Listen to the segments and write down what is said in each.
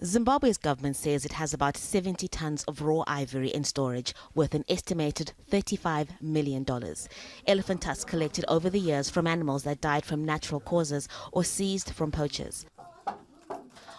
Zimbabwe's government says it has about 70 tons of raw ivory in storage worth an estimated $35 million. Elephant tusks collected over the years from animals that died from natural causes or seized from poachers.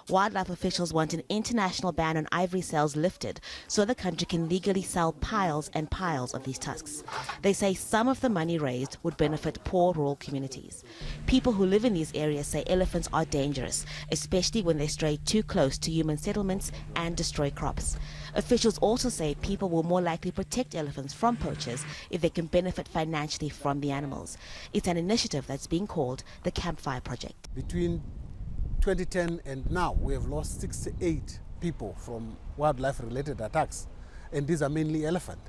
Wildlife officials want an international ban on ivory sales lifted so the country can legally sell piles and piles of these tusks. They say some of the money raised would benefit poor rural communities. People who live in these areas say elephants are dangerous, especially when they stray too close to human settlements and destroy crops. Officials also say people will more likely protect elephants from poachers if they can benefit financially from the animals. It's an initiative that's being called the CAMPFIRE project. Between 2010 and now, we have lost 68 people from wildlife-related attacks, and these are mainly elephant.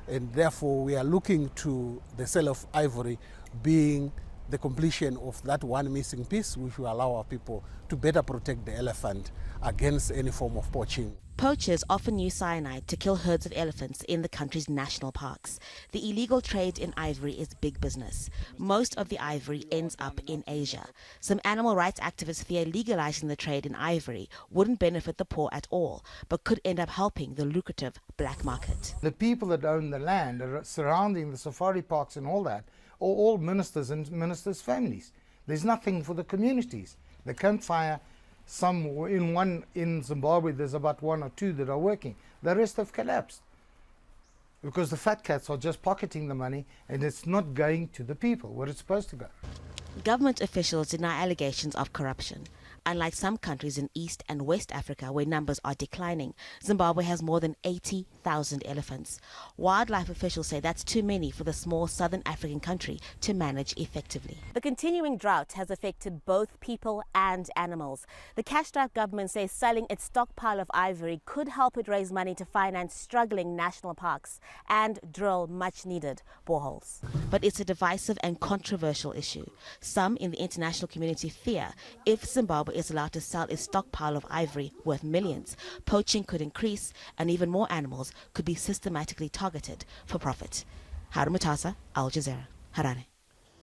And therefore, we are looking to the sale of ivory being the completion of that one missing piece, which will allow our people to better protect the elephant against any form of poaching. Poachers often use cyanide to kill herds of elephants in the country's national parks. The illegal trade in ivory is big business. Most of the ivory ends up in Asia. Some animal rights activists fear legalizing the trade in ivory wouldn't benefit the poor at all, but could end up helping the lucrative black market. The people that own the land surrounding the safari parks and all that are all ministers and ministers' families. There's nothing for the communities. The CAMPFIRE, in Zimbabwe, there's about 1 or 2 that are working. The rest have collapsed because the fat cats are just pocketing the money and it's not going to the people where it's supposed to go. Government officials deny allegations of corruption. Unlike some countries in East and West Africa where numbers are declining, Zimbabwe has more than 80,000 elephants. Wildlife officials say that's too many for the small southern African country to manage effectively. The continuing drought has affected both people and animals. The cash-strapped government says selling its stockpile of ivory could help it raise money to finance struggling national parks and drill much-needed boreholes. But it's a divisive and controversial issue. Some in the international community fear if Zimbabwe is allowed to sell its stockpile of ivory worth millions, poaching could increase and even more animals could be systematically targeted for profit. Haru, Mutasa, Jazeera, Harare.